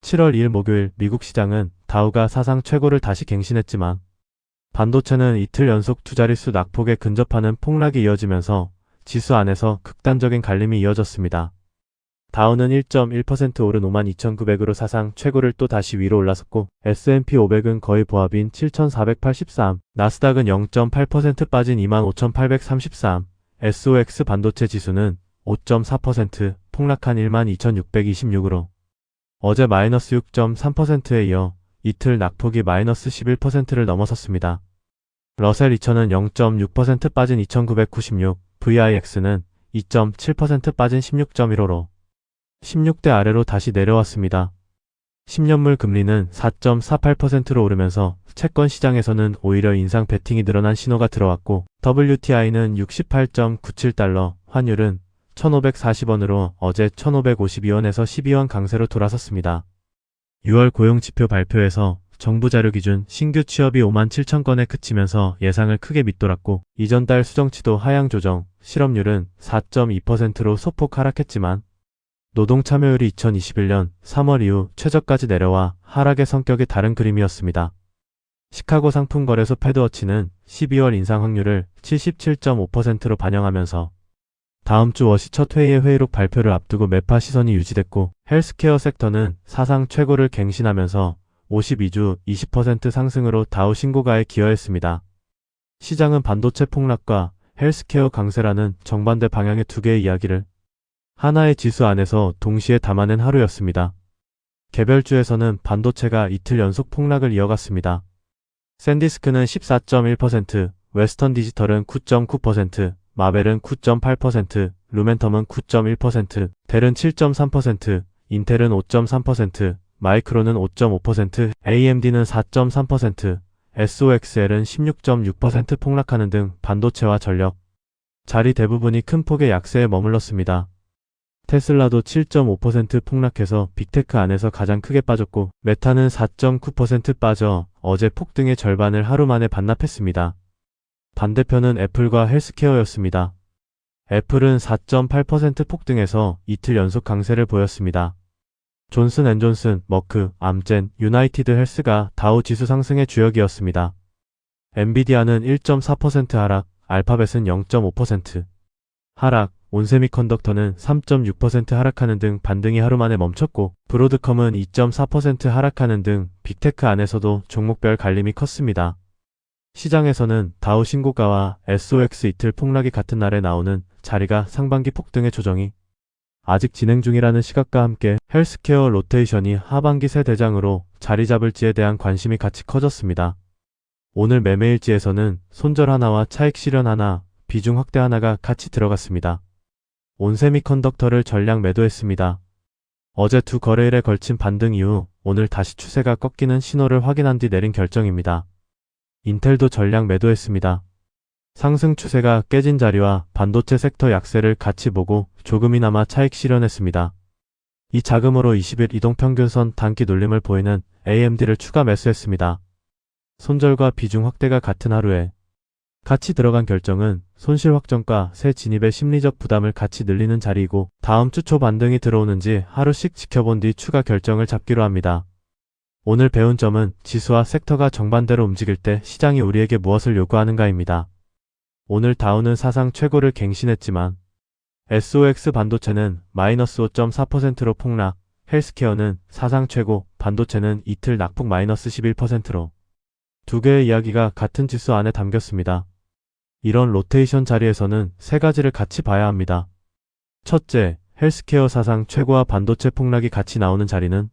7월 2일 목요일 미국 시장은 다우가 사상 최고를 다시 갱신했지만 반도체는 이틀 연속 두 자릿수 낙폭에 근접하는 폭락이 이어지면서 지수 안에서 극단적인 갈림이 이어졌습니다. 다우는 1.1% 오른 52,900으로 사상 최고를 또 다시 위로 올라섰고 S&P 500은 거의 보합인 7,483, 나스닥은 0.8% 빠진 25,833, SOX 반도체 지수는 5.4% 폭락한 12,626으로 어제 마이너스 6.3%에 이어 이틀 낙폭이 마이너스 11%를 넘어섰습니다. 러셀 2000은 0.6% 빠진 2996, VIX는 2.7% 빠진 16.15로 16대 아래로 다시 내려왔습니다. 10년물 금리는 4.48%로 오르면서 채권 시장에서는 오히려 인상 베팅이 늘어난 신호가 들어왔고 WTI는 68.97달러, 환율은 1,540원으로 어제 1,552원에서 12원 강세로 돌아섰습니다. 6월 고용지표 발표에서 정부 자료 기준 신규 취업이 57,000건에 그치면서 예상을 크게 밑돌았고 이전 달 수정치도 하향 조정, 실업률은 4.2%로 소폭 하락했지만 노동 참여율이 2021년 3월 이후 최저까지 내려와 하락의 성격이 다른 그림이었습니다. 시카고 상품거래소 패드워치는 12월 인상 확률을 77.5%로 반영하면서 다음 주 워시 첫 회의의 회의록 발표를 앞두고 매파 시선이 유지됐고 헬스케어 섹터는 사상 최고를 갱신하면서 52주 20% 상승으로 다우 신고가에 기여했습니다. 시장은 반도체 폭락과 헬스케어 강세라는 정반대 방향의 두 개의 이야기를 하나의 지수 안에서 동시에 담아낸 하루였습니다. 개별주에서는 반도체가 이틀 연속 폭락을 이어갔습니다. 샌디스크는 14.1%, 웨스턴 디지털은 9.9%, 마벨은 9.8%, 루멘텀은 9.1%, 델은 7.3%, 인텔은 5.3%, 마이크론은 5.5%, AMD는 4.3%, SOXL은 16.6% 폭락하는 등 반도체와 전력, 자리 대부분이 큰 폭의 약세에 머물렀습니다. 테슬라도 7.5% 폭락해서 빅테크 안에서 가장 크게 빠졌고 메타는 4.9% 빠져 어제 폭등의 절반을 하루 만에 반납했습니다. 반대편은 애플과 헬스케어였습니다. 애플은 4.8% 폭등해서 이틀 연속 강세를 보였습니다. 존슨앤존슨, 머크, 암젠, 유나이티드 헬스가 다우 지수 상승의 주역이었습니다. 엔비디아는 1.4% 하락, 알파벳은 0.5% 하락, 온세미컨덕터는 3.6% 하락하는 등 반등이 하루 만에 멈췄고 브로드컴은 2.4% 하락하는 등 빅테크 안에서도 종목별 갈림이 컸습니다. 시장에서는 다우 신고가와 SOX 이틀 폭락이 같은 날에 나오는 자리가 상반기 폭등의 조정이 아직 진행 중이라는 시각과 함께 헬스케어 로테이션이 하반기 새 대장으로 자리 잡을지에 대한 관심이 같이 커졌습니다. 오늘 매매일지에서는 손절 하나와 차익 실현 하나, 비중 확대 하나가 같이 들어갔습니다. 온세미컨덕터를 전량 매도했습니다. 어제 두 거래일에 걸친 반등 이후 오늘 다시 추세가 꺾이는 신호를 확인한 뒤 내린 결정입니다. 인텔도 전량 매도했습니다. 상승 추세가 깨진 자리와 반도체 섹터 약세를 같이 보고 조금이나마 차익 실현했습니다. 이 자금으로 20일 이동평균선 단기 눌림을 보이는 AMD를 추가 매수했습니다. 손절과 비중 확대가 같은 하루에 같이 들어간 결정은 손실 확정과 새 진입의 심리적 부담을 같이 늘리는 자리이고 다음 주 초 반등이 들어오는지 하루씩 지켜본 뒤 추가 결정을 잡기로 합니다. 오늘 배운 점은 지수와 섹터가 정반대로 움직일 때 시장이 우리에게 무엇을 요구하는가입니다. 오늘 다우는 사상 최고를 갱신했지만 SOX 반도체는 마이너스 5.4%로 폭락, 헬스케어는 사상 최고, 반도체는 이틀 낙폭 마이너스 11%로 두 개의 이야기가 같은 지수 안에 담겼습니다. 이런 로테이션 자리에서는 세 가지를 같이 봐야 합니다. 첫째, 헬스케어 사상 최고와 반도체 폭락이 같이 나오는 자리는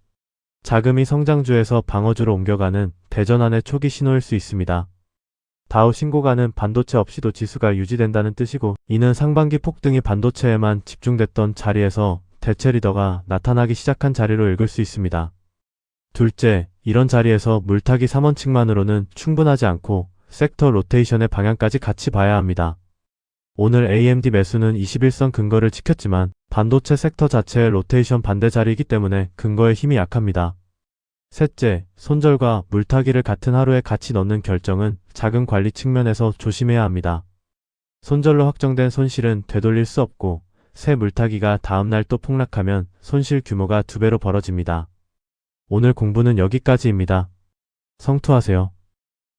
자금이 성장주에서 방어주로 옮겨가는 대전환의 초기 신호일 수 있습니다. 다우 신고가는 반도체 없이도 지수가 유지된다는 뜻이고 이는 상반기 폭등이 반도체에만 집중됐던 자리에서 대체 리더가 나타나기 시작한 자리로 읽을 수 있습니다. 둘째, 이런 자리에서 물타기 3원칙만으로는 충분하지 않고 섹터 로테이션의 방향까지 같이 봐야 합니다. 오늘 AMD 매수는 21선 근거를 지켰지만 반도체 섹터 자체의 로테이션 반대 자리이기 때문에 근거의 힘이 약합니다. 셋째, 손절과 물타기를 같은 하루에 같이 넣는 결정은 자금 관리 측면에서 조심해야 합니다. 손절로 확정된 손실은 되돌릴 수 없고 새 물타기가 다음날 또 폭락하면 손실 규모가 2배로 벌어집니다. 오늘 공부는 여기까지입니다. 성투하세요.